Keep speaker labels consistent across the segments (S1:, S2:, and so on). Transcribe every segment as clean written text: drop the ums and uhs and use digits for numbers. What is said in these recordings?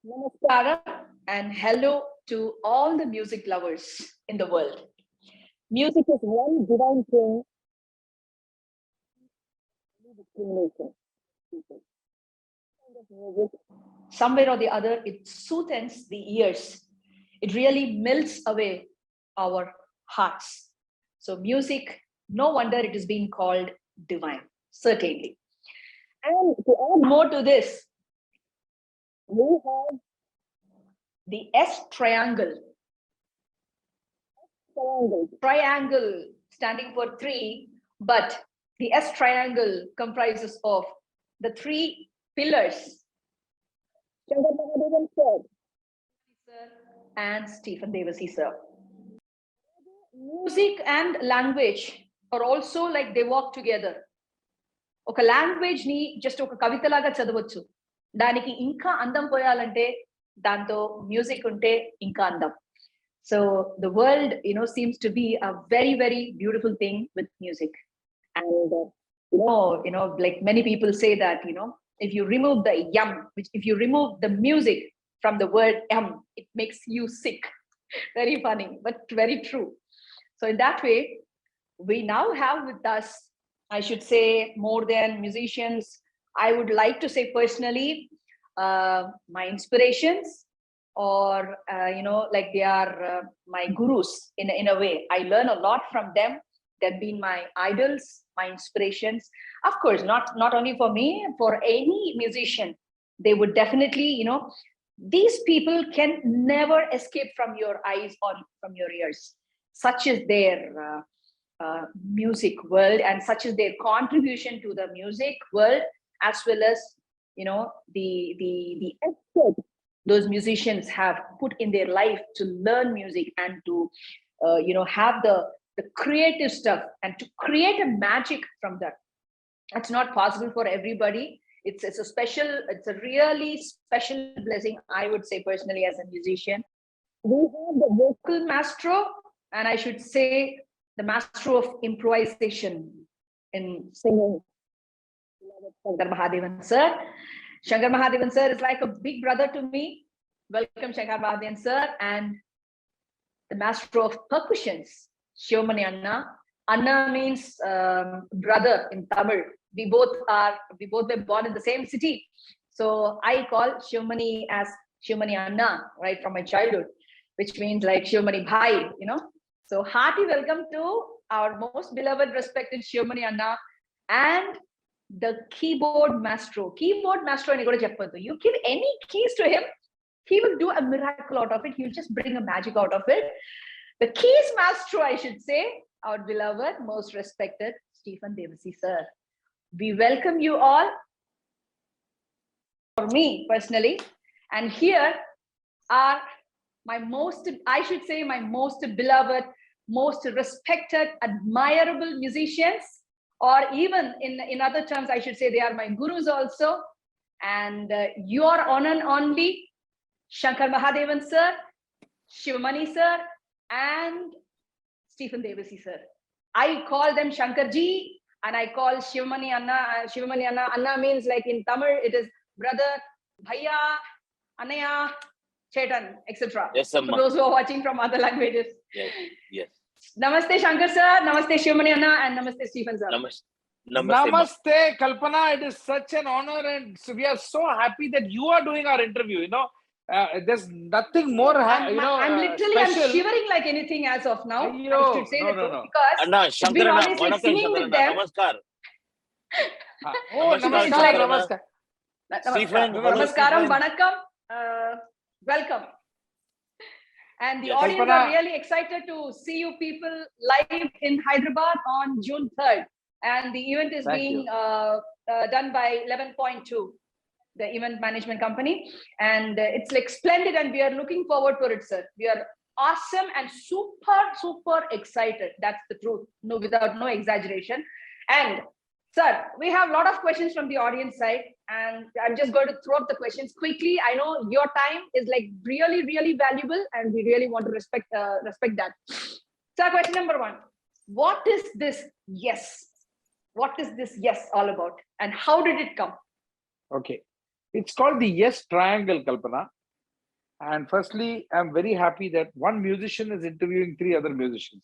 S1: Namaskaram and hello to all the music lovers in the world. Music is one divine thing. Somewhere or the other, it soothes the ears. It really melts away our hearts. So music, no wonder it is being called divine, certainly. And to add more to this, we have the S triangle. Triangle standing for three, but the S triangle comprises of the three pillars. Shankar Mahadevan sir and Stephen Devassy sir. Music and language are also like they walk together. ఒక language ని just ఒక కవితలాగా చదవచ్చు, దానికి ఇంకా అందం పోయాలంటే దాంతో music ఉంటే ఇంకా అందం. So the world, seems to be a very, very beautiful thing with music. And like many people say that, if you remove the yum, if you remove the music from the word yum, it makes you sick. Very funny, but very true. So in that way, we now have with us, I should say, more than musicians, I would like to say personally, my inspirations, or like they are my gurus in a way. I learn a lot from them. They've been my idols, my inspirations. Of course, not only for me, for any musician. They would definitely, these people can never escape from your eyes or from your ears. Such is their music world, and such is their contribution to the music world, as well as the effort those musicians have put in their life to learn music and to have the creative stuff and to create a magic from that. It's not possible for everybody. It's a really special blessing, I would say personally, as a musician. We have the vocal maestro, and I should say the master of improvisation in singing, Shankar Mahadevan sir. Shankar Mahadevan sir is like a big brother to me. Welcome, Shankar Mahadevan sir. And the master of percussions, Sivamani Anna. Anna means brother in Tamil. We both were born in the same city. So I call Sivamani as Sivamani Anna, right, from my childhood, which means like Sivamani Bhai, So hearty welcome to our most beloved, respected Sivamani Anna and the keyboard maestro. Keyboard maestro ani kuda cheppadu. You give any keys to him, he will do a miracle out of it. He'll just bring a magic out of it. The keys maestro, I should say, our beloved, most respected Stephen Devassy sir. We welcome you all, for me personally. And here are my most beloved, most respected, admirable musicians, or even in other terms, I should say they are my gurus also. And your on and only Shankar Mahadevan sir, Sivamani sir, and Stephen Devassy sir. I call them Shankar ji, and I call Sivamani Anna. Sivamani Anna. Anna means like in Tamil, it is brother, bhaiya, anaya, Chetan, etc.
S2: Yes,
S1: for those who are watching from other languages.
S2: Yes.
S1: Namaste Shankar sir, Namaste Sivamani Anna, and Namaste Stephen sir.
S3: Namaste Kalpana. It is such an honor, and we are so happy that you are doing our interview. There's nothing more.
S1: I'm literally
S3: special.
S1: I'm shivering like anything as of now.
S3: Ayyo,
S1: I should say
S3: no,
S1: the truth,
S3: no.
S1: because
S2: Anna, Shankar Anna,
S1: honestly
S2: vanakkam,
S1: singing
S2: Shankar
S1: with
S2: Anna,
S1: them.
S2: namaskar.
S3: Namaskar,
S2: Namaskar. Stephen,
S1: Namaskaram,
S2: Stephen.
S1: vanakkam, welcome. And the audience
S3: Kalpana,
S1: are really excited to see you people live in Hyderabad on June 3rd. And the event is being done by 11.2, the event management company. And it's like splendid, and we are looking forward for it, sir. We are awesome and super, super excited. That's the truth, without no exaggeration. And sir, we have a lot of questions from the audience side, and I'm just going to throw up the questions quickly. I know your time is like really, really valuable, and we really want to respect that. Sir, question number one: what is this yes? What is this yes all about, and how did it come?
S3: Okay, it's called the yes triangle, Kalpana. And firstly, I'm very happy that one musician is interviewing three other musicians.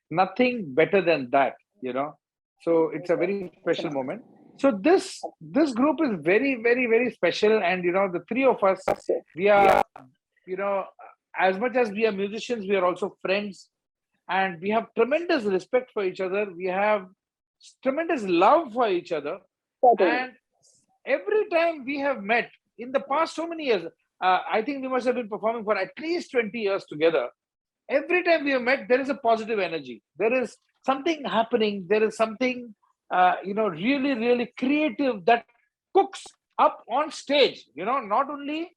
S3: Nothing better than that, you know. So it's a very special moment. So this group is very, very, very special. And you know, the three of us, we are, you know, as much as we are musicians, we are also friends, and we have tremendous respect for each other. We have tremendous love for each other. And every time we have met in the past so many years, I think we must have been performing for at least 20 years together. Every time we have met, there is a positive energy. There is something happening. There is something, you know, really, really creative that cooks up on stage. You know, not only,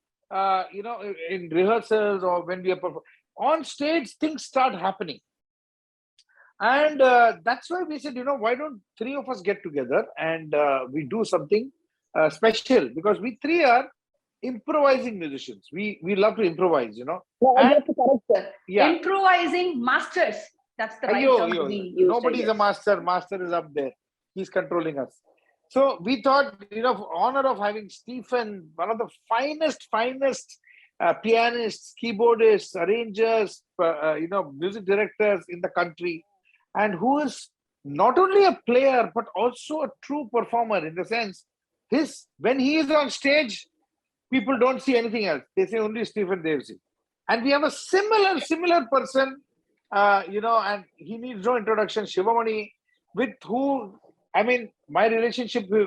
S3: you know, in rehearsals or when we are on stage, things start happening. And that's why we said, you know, why don't three of us get together and we do something special, because we three are improvising musicians. We love to improvise, you know.
S1: No,
S3: And
S1: that's the correct, sir.
S3: yeah,
S1: Improvising masters. That's the right term to be used.
S3: nobody's a master. Master is up there. He's controlling us. So we thought, you know, honor of having Stephen, one of the finest pianists, keyboardists, arrangers, you know, music directors in the country, and who is not only a player but also a true performer, in the sense, when he is on stage, people don't see anything else. They say only Stephen Devassy. And we have a similar person, you know, and he needs no introduction, Sivamani, with who, I mean, my relationship with,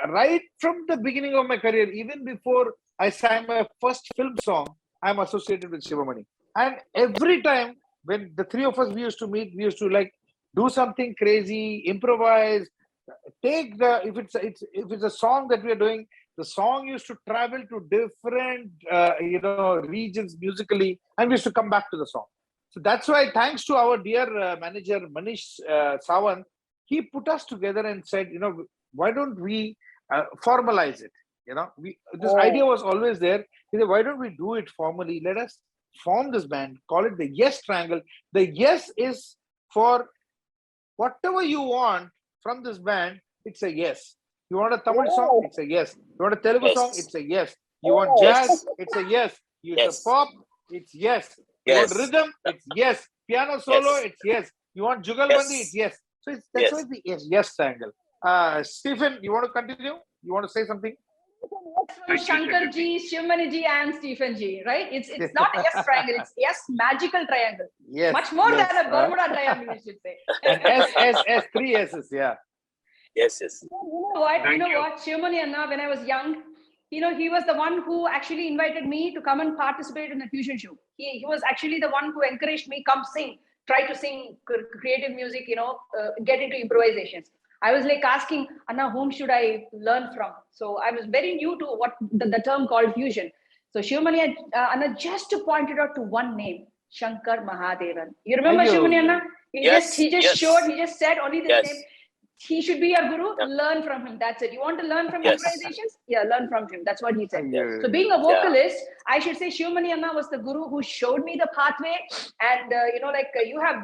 S3: right from the beginning of my career, even before I sang my first film song, I'm associated with Sivamani. And every time when the three of us, we used to meet, we used to like do something crazy, improvise, take the, if it's a song that we are doing, the song used to travel to different, you know, regions musically, and we used to come back to the song. So that's why, thanks to our dear manager Manish Sawant, he put us together and said, you know, why don't we formalize it? You know, this idea was always there. He said, why don't we do it formally? Let us form this band, call it the Yes Triangle. The Yes is for whatever you want from this band, it's a yes. You want a Tamil song, it's a yes. You want a Telugu song, it's a yes. You want jazz, it's a yes. You want pop, it's yes. You want rhythm, it's yes. Piano solo, it's yes. You want Jugalbandi, it's yes. So that's why the yes triangle. Stephen, you want to continue? You want to say something?
S1: Shankar ji, Shivamani ji, and Stephen ji, right? It's not a yes triangle, it's yes magical triangle.
S3: Yes.
S1: Much more than a Bermuda triangle, you should say.
S3: And S, three S's, yeah.
S2: Yes.
S1: You know what? Shivamani Anna, when I was young, you know, he was the one who actually invited me to come and participate in the fusion show. He was actually the one who encouraged me, come sing, try to sing creative music, you know, get into improvisations. I was like asking, Anna, whom should I learn from? So I was very new to what the term called fusion. So Shivamani Anna just pointed out to one name, Shankar Mahadevan. You remember Shivamani Anna? He just said only this name. He should be your guru. Learn from him. That's it. You want to learn from improvisations? Yeah, learn from him. That's what he said. So being a vocalist, I should say Shivamani Anna was the guru who showed me the pathway. And you know, like you have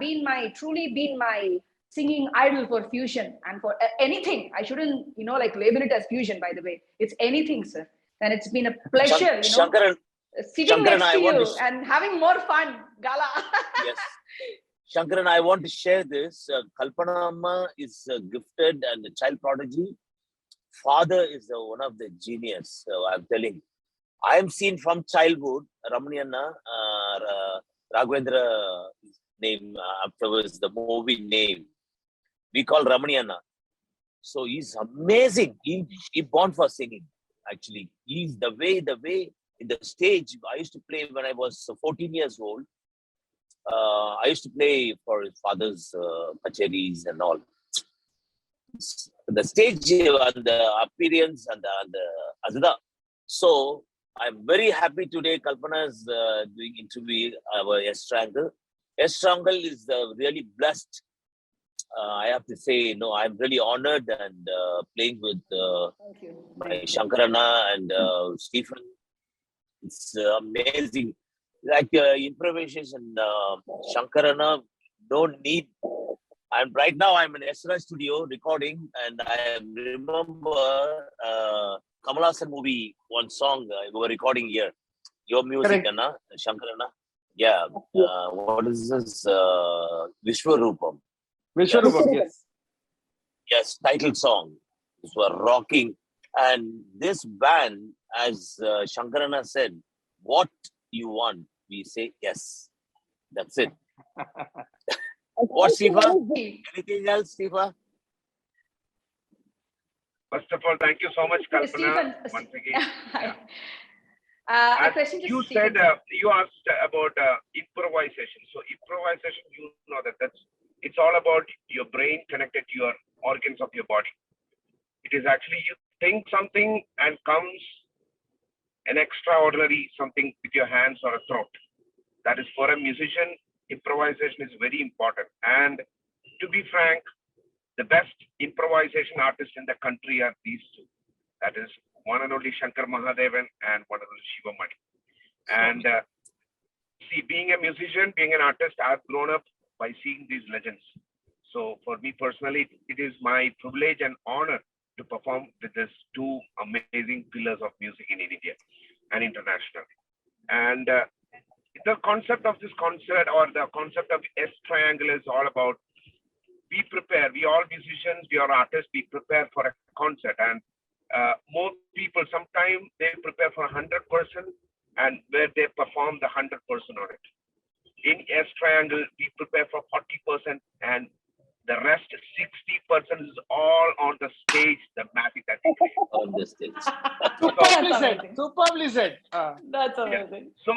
S1: truly been my singing idol for fusion and for anything. I shouldn't, you know, like label it as fusion, by the way. It's anything, sir. And it's been a pleasure, you know, sitting next to you and having more fun, Gala.
S2: Yes. Shankar, and I want to share this. Kalpana Amma is gifted and a child prodigy. Father is one of the genius. So I'm telling. I am seen from childhood. Ramanianna, Raghavendra name afterwards the movie name. We call Ramanianna. So he's amazing. He born for singing. Actually, he's the way in the stage. I used to play when I was 14 years old. I used to play for his father's kacheris and all. The stage and the appearance and the Azada. So I'm very happy today. Kalpana is doing interview our S Triangle. S Triangle is really blessed. I have to say, no, I'm really honored and playing with my Shankarana and Stephen. It's amazing. Like improvisation, Shankarana don't need. And right now I'm in Esra studio recording, and I remember Kamal Hassan movie, one song we were recording here. your music,
S3: Correct.
S2: Anna, Shankar Anna. Yeah. What is this? Vishwarupam.
S3: Vishwarupam, yes.
S2: Yes, title song. These were rocking. And this band, as Shankarana said, what you want, we say yes. That's it. What, Siva? Anything else, Siva?
S4: First of all, thank you so much, Kalpana,
S1: Stephen,
S4: once again.
S1: Hi.
S4: Yeah.
S1: A question to
S4: You
S1: Stephen.
S4: said, you asked about improvisation. So improvisation, you know it's all about your brain connected to your organs of your body. It is actually you think something and comes an extraordinary something with your hands or a throat. That is, for a musician, improvisation is very important. And to be frank, the best improvisation artists in the country are these two. That is one and only Shankar Mahadevan and one and only Sivamani. And see, being a musician, being an artist, I've grown up by seeing these legends. So for me personally, it is my privilege and honor to perform with these two amazing pillars of music in India and internationally. And the concept of this concert, or the concept of S triangle, is all about we prepare, we all musicians, we are artists, we prepare for a concert. And more people, sometimes they prepare for 100% and where they perform the 100% on it. In S triangle, we prepare for 40% and the rest 60% is all on the stage, the magic that we create.
S2: On the stage.
S3: Superbly said. Superbly said.
S1: That's amazing.
S4: So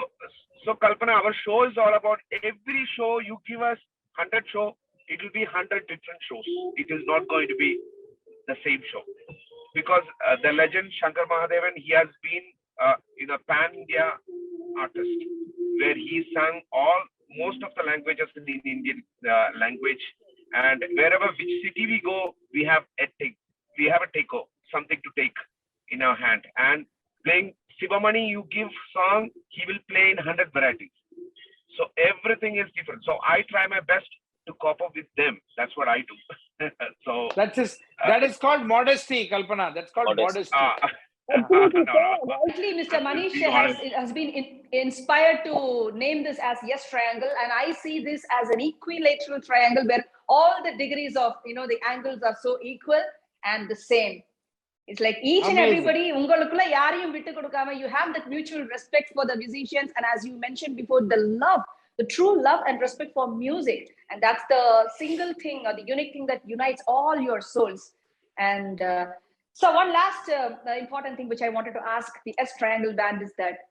S4: Kalpana, our show is all about every show you give us 100 show, it will be 100 different shows. It is not going to be the same show. Because the legend Shankar Mahadevan, he has been a pan-India artist where he sang most of the languages in the Indian language. And wherever which city we go, we have a takeover, something to take in our hand. And playing Sivamani, you give song, he will play in 100 varieties. So everything is different. So I try my best to cope up with them. That's what I do. So
S3: that is called modesty, Kalpana. That's called modesty.
S1: Rightly, Mr. Manish has been inspired to name this as yes triangle, and I see this as an equilateral triangle where all the degrees of the angles are so equal and the same. It's like each and everybody, ungalukulla yariyum vittu kodukama, you have that mutual respect for the musicians, and as you mentioned before, the true love and respect for music, and that's the single thing or the unique thing that unites all your souls. And so one last important thing which I wanted to ask the S Triangle band is that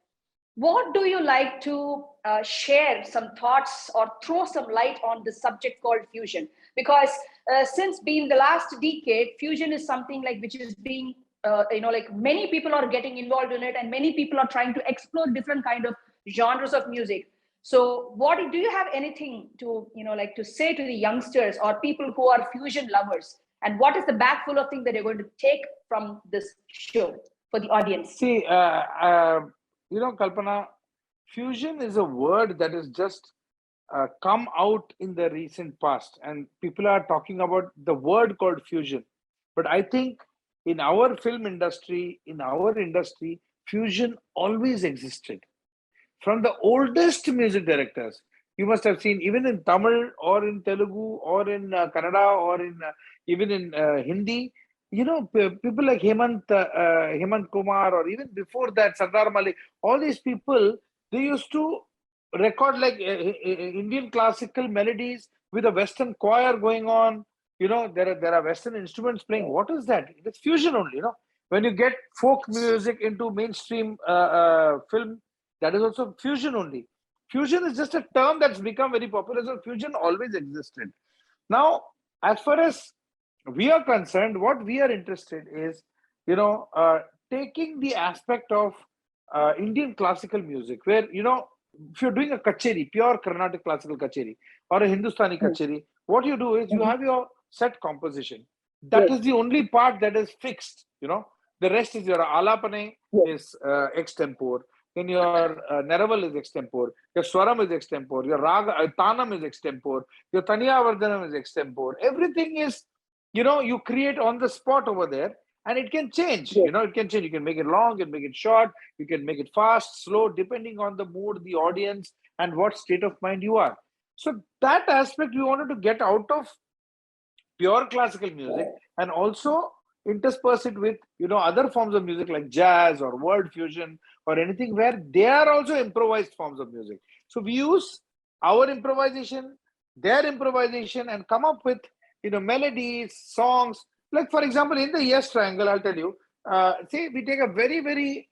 S1: what do you like to share some thoughts or throw some light on the subject called fusion? Because since being the last decade, fusion is something like which is being, like many people are getting involved in it and many people are trying to explore different kind of genres of music. So do you have anything to, like to say to the youngsters or people who are fusion lovers? And what is the bag full of things that you're going to take from this show for the audience?
S3: See, Kalpana, fusion is a word that has just come out in the recent past. And people are talking about the word called fusion. But I think in our film industry, fusion always existed. From the oldest music directors, you must have seen, even in Tamil or in Telugu or in Kannada or in even in Hindi, people like Hemant Kumar, or even before that, Sardar Malik, all these people, they used to record like Indian classical melodies with a Western choir going on. There are Western instruments playing. What is that? It's fusion only, When you get folk music into mainstream film, that is also fusion only. Fusion is just a term that's become very popular. So fusion always existed. Now, as far as we are concerned, what we are interested is, taking the aspect of Indian classical music, where, if you're doing a kacheri, pure Carnatic classical kacheri, or a Hindustani kacheri, what you do is you have your set composition. That is the only part that is fixed, The rest is your alapane is extempore. Then your Neraval is extempore, your Swaram is extempore, your Raga, Tanam is extempore, your Tanya Vardhanam is extempore. Everything is, you create on the spot over there. and it can change. You know, it can change. You can make it long, you can make it short, you can make it fast, slow, depending on the mood, the audience, and what state of mind you are. So that aspect we wanted to get out of pure classical music and also intersperse it with, you know, other forms of music like jazz or world fusion or anything where they are also improvised forms of music. So we use our improvisation, their improvisation, and come up with, you know, melodies, songs. Like for example, in the Yes Triangle, I'll tell you, say we take a very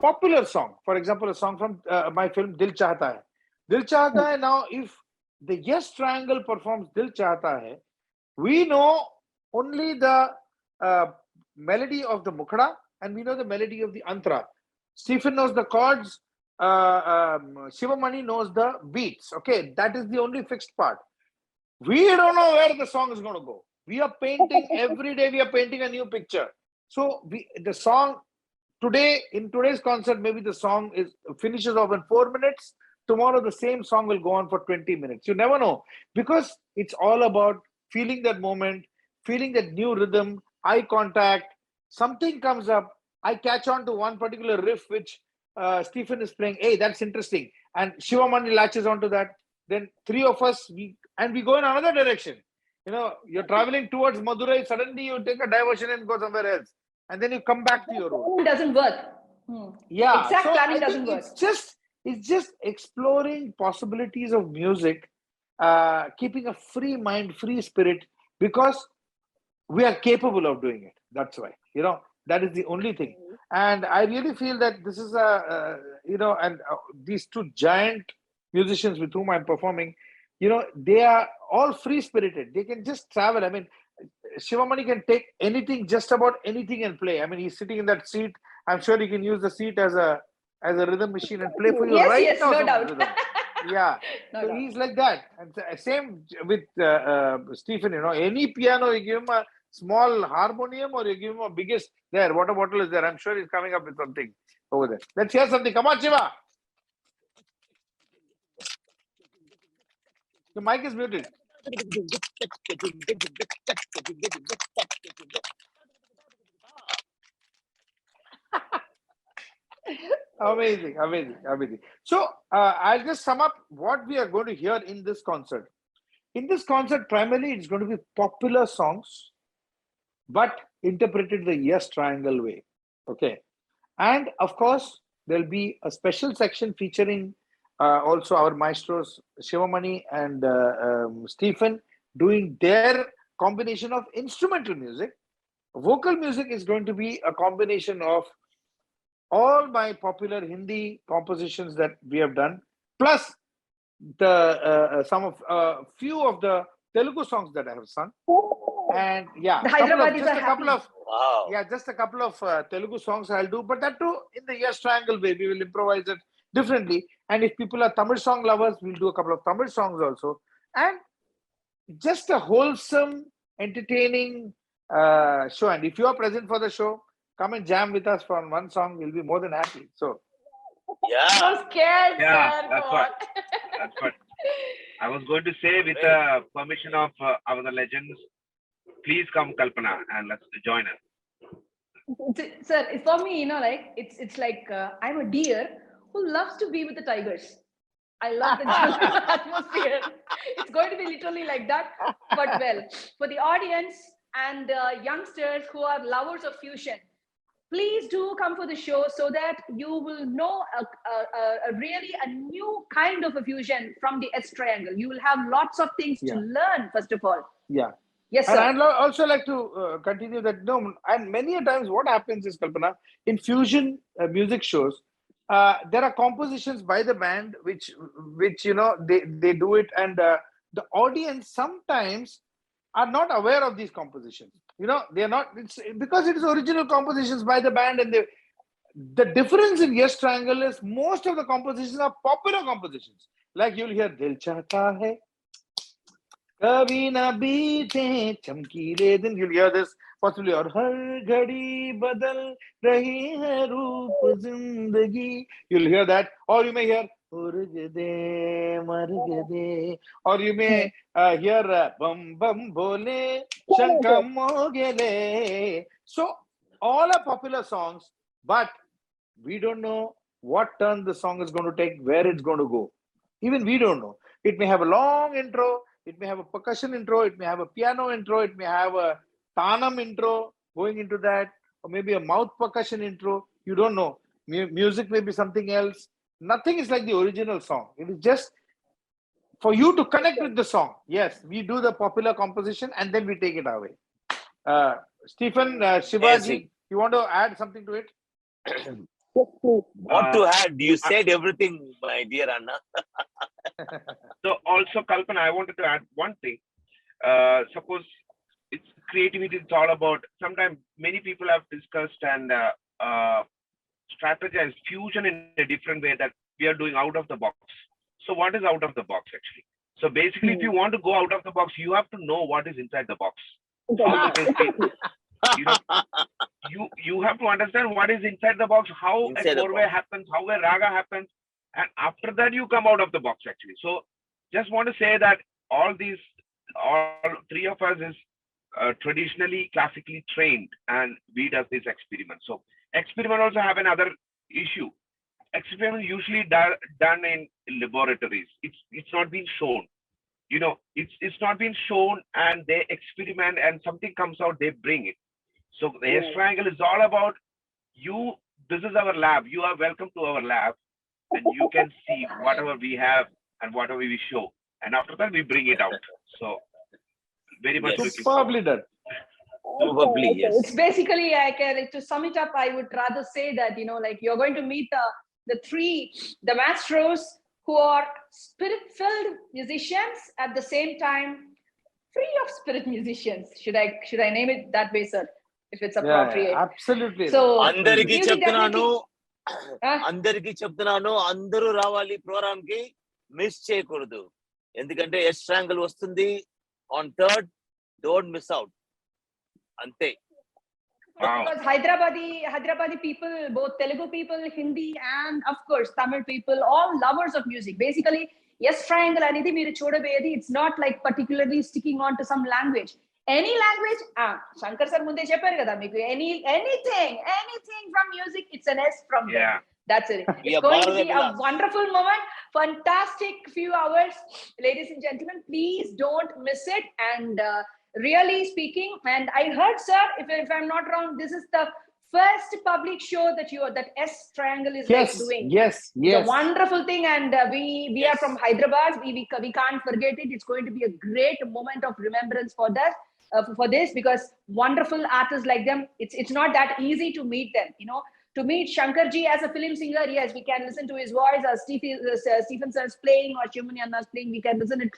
S3: popular song. For example, a song from my film Dil Chahta Hai. Dil Chahta Hai. Now, if the Yes Triangle performs Dil Chahta Hai, we know only the melody of the Mukhada and we know the melody of the Antra. Stephen knows the chords, Sivamani knows the beats. Okay, that is the only fixed part. We don't know where the song is going to go. We are painting every day, we are painting a new picture. So the song today, in today's concert, maybe the song finishes off in 4 minutes. Tomorrow, the same song will go on for 20 minutes. You never know, because it's all about feeling that moment, feeling that new rhythm, eye contact. Something comes up, I catch on to one particular riff which Stephen is playing. Hey, that's interesting. And Shivamani latches onto that. Then three of us, we go in another direction. You know, you're traveling towards Madurai, suddenly you take a diversion and go somewhere else. And then you come back to your road.
S1: It doesn't work.
S3: Yeah.
S1: Exact
S3: So
S1: planning
S3: I
S1: doesn't
S3: think
S1: work.
S3: it's just exploring possibilities of music, keeping a free mind, free spirit, because we are capable of doing it. That's why, you know, that is the only thing. And I really feel that this is you know, and these two giant musicians with whom I'm performing, you know, they are all free spirited. They can just travel. I mean, Shivamani can take anything, just about anything, and play. I mean, he's sitting in that seat. I'm sure he can use the seat as a rhythm machine and play for you right
S1: Yes,
S3: now.
S1: no
S3: Some
S1: doubt.
S3: rhythm. Yeah.
S1: No
S3: So
S1: doubt.
S3: he's like that. And same with Stephen. You know, any piano, you give him a small harmonium or you give him a biggest. There, water bottle is there. I'm sure he's coming up with something over there. Let's hear something. Come on, Shiva. The mic is muted. Amazing, amazing, amazing. So I'll just sum up what we are going to hear in this concert. In this concert, primarily it's going to be popular songs, but interpreted the Yes Triangle way. Okay. And of course, there'll be a special section featuring also our maestros, Shivamani and Stephen, doing their combination of instrumental music. Vocal music is going to be a combination of all my popular Hindi compositions that we have done, plus the some of few of the Telugu songs that I have sung, and yeah,
S1: The Hyderabadis are happy.
S2: Wow.
S3: just a couple of Telugu songs I'll do, but that too in the Yes Triangle way. We will improvise it differently, and if people are Tamil song lovers, we'll do a couple of Tamil songs also, and just a wholesome, entertaining show. And if you are present for the show, come and jam with us for one song. We'll be more than happy. So,
S2: Yeah.
S1: So scared,
S4: Yeah,
S1: sir.
S4: that's
S1: Go
S4: what.
S1: on.
S4: That's what I was going to say. With the permission of our legends, please come, Kalpana, and let's join us.
S1: Sir, for me, you know, like it's like I'm a deer who loves to be with the tigers. I love the jungle atmosphere. It's going to be literally like that. But well, for the audience and youngsters who are lovers of fusion, please do come for the show so that you will know a really a new kind of a fusion from the S triangle. You will have lots of things to learn, first of all.
S3: yeah.
S1: Yes,
S3: And
S1: sir.
S3: I'd also like to continue that. No, and many a times what happens is, Kalpana, in fusion music shows, there are compositions by the band which you know they do it, and the audience sometimes are not aware of these compositions. You know, they are not. It's because it is original compositions by the band, and the difference in Yes Triangle is most of the compositions are popular compositions. Like you'll hear Dil Chahta Hai, कभी ना बीते चमकीले दिन. You'll hear this possibly. और हर घड़ी बदल रही है रूप जिंदगी. You'll hear that. Or you may hear उर्ग दे मर्ग दे. Or you may hear bum bum bole shankar mogele. So all are popular songs, but we don't know what turn the song is going to take, where it's going to go. Even we don't know. It may have a long intro, it may have a percussion intro, it may have a piano intro, it may have a tanam intro going into that, or maybe a mouth percussion intro. You don't know. Music may be something else. Nothing is like the original song. It is just for you to connect with the song. Yes, we do the popular composition and then we take it away. Stephen, Shivaji, you want to add something to it?
S2: What to add? You said everything, my dear Anna.
S4: So also, Kalpana, I wanted to add one thing. Suppose it's creativity, it's all about, sometimes many people have discussed and strategized fusion in a different way that we are doing out of the box. So what is out of the box actually? So basically, if you want to go out of the box, you have to know what is inside the box. How the thing is. You have to understand what is inside the box, how a four-way happens, how a raga happens, and after that you come out of the box actually. So just want to say that all three of us is traditionally classically trained, and we does this experiment. So experiment also have another issue. Experiment usually done in laboratories. It's not been shown. It's not been shown, and they experiment and something comes out, they bring it. So the S triangle is all about you. This is our lab. You are welcome to our lab, and you can see whatever we have and whatever we show. And after that, we bring it out. So very much looking
S3: Superbly done.
S2: Probably, yes.
S1: It's basically, to sum it up, I would rather say that, like you're going to meet the maestros who are spirit-filled musicians at the same time, free of spirit musicians. Should I name it that way, sir? If it's appropriate.
S3: Yeah, absolutely.
S1: So
S2: అందరికీ చెప్తున్నాను అందరూ రావాలి programme కి, miss చేయకూడదు. ఎందుకంటే yes triangle వస్తుంది on 3rd. Don't miss out. Ante.
S1: Because Hyderabadi people, both Telugu people, Hindi, and of course Tamil people, all lovers of music. Basically, yes, triangle anidi meeru chodabedi. It's not like particularly sticking on to some language. Any language, Shankar sir munde chepparu kada meeku, anything from music, it's an S from there. That's it. It's going to be a wonderful moment, fantastic few hours, ladies and gentlemen. Please don't miss it. And really speaking, and I heard, sir, if I'm not wrong, this is the first public show that S triangle is doing.
S3: Yes.
S1: It's a wonderful thing, and we are from Hyderabad. We can't forget it. It's going to be a great moment of remembrance for that. For this, because wonderful artists like them, it's not that easy to meet them. To meet Shankar ji as a film singer, yes, we can listen to his voice, or Stephen sir's playing, or Shivamani Anna's playing, we can listen to it.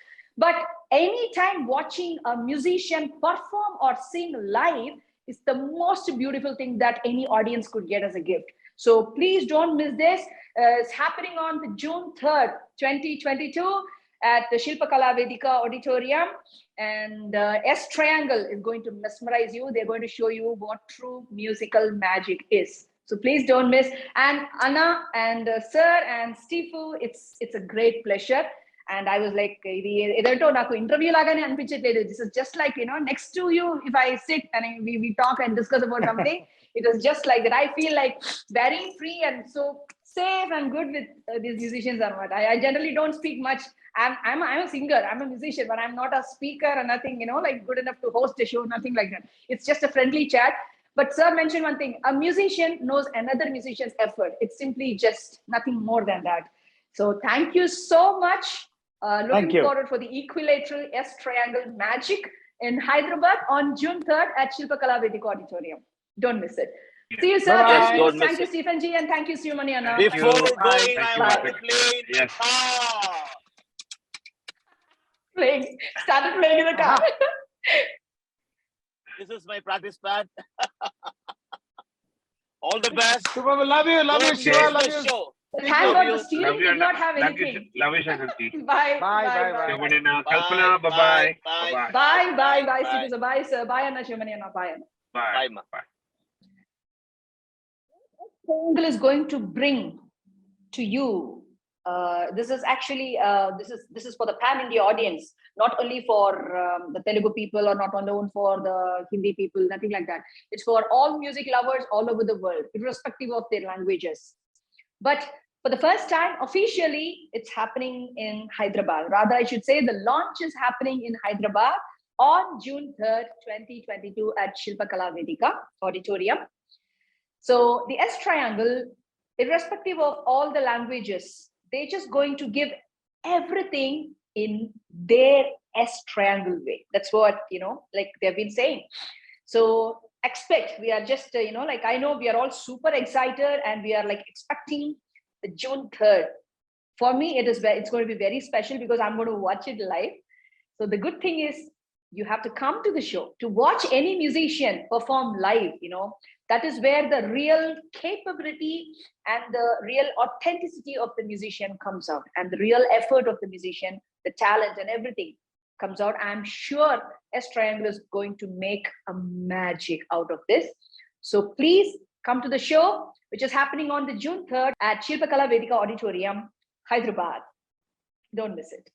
S1: But anytime watching a musician perform or sing live is the most beautiful thing that any audience could get as a gift. So please don't miss this. It's happening on the June 3rd, 2022 at the Shilpakala Vedika Auditorium. And S Triangle is going to mesmerize you. They're going to show you what true musical magic is. So please don't miss. And Anna and Sir and Stefu, it's a great pleasure. And I was like, interview lagane anpichitledu. This is just like, next to you, if I sit and we talk and discuss about something, it was just like that. I feel like very free and so safe and good with these musicians. I generally don't speak much. I'm a singer, I'm a musician, but I'm not a speaker or nothing, like good enough to host a show, nothing like that. It's just a friendly chat. But sir mentioned one thing, a musician knows another musician's effort. It's simply just nothing more than that. So thank you so much. Looking forward for the equilateral S triangle magic in Hyderabad on June 3rd at Shilpakala Vedika Auditorium. Don't miss it. See you, sir. Thank you, Stephen G, and thank you, Sivamani Anna.
S2: Before going, I want to play in the car.
S1: Started playing in the car.
S2: This is my practice pad. All the best.
S3: Super, love you, Shiva, love you.
S2: Show.
S1: Thank God the steering did not have anything.
S4: Love you, Shankar ji.
S1: Bye.
S4: Shivamani Anna, Kalpana, bye.
S1: Bye. See you, sir. Bye, sir. Bye, Anna. Shivamani Anna. Bye, Anna.
S4: Bye.
S1: Triangle is going to bring to you this is actually this is for the pan India audience, not only for the Telugu people or not only for the Hindi people, nothing like that. It's for all music lovers all over the world, irrespective of their languages. But for the first time, officially, it's happening in Hyderabad. Rather, I should say the launch is happening in Hyderabad on June 3rd, 2022 at Shilpakala Vedika Auditorium. So the S Triangle, irrespective of all the languages, they're just going to give everything in their S Triangle way. That's what, like they've been saying. So expect, we are just, like I know we are all super excited and we are like expecting the June 3rd. For me, it's going to be very special because I'm going to watch it live. So the good thing is you have to come to the show to watch any musician perform live, that is where the real capability and the real authenticity of the musician comes out, and the real effort of the musician, the talent and everything comes out. I'm sure S Triangle is going to make a magic out of this. So please come to the show, which is happening on the June 3rd at Shilpakala Vedika Auditorium, Hyderabad. Don't miss it.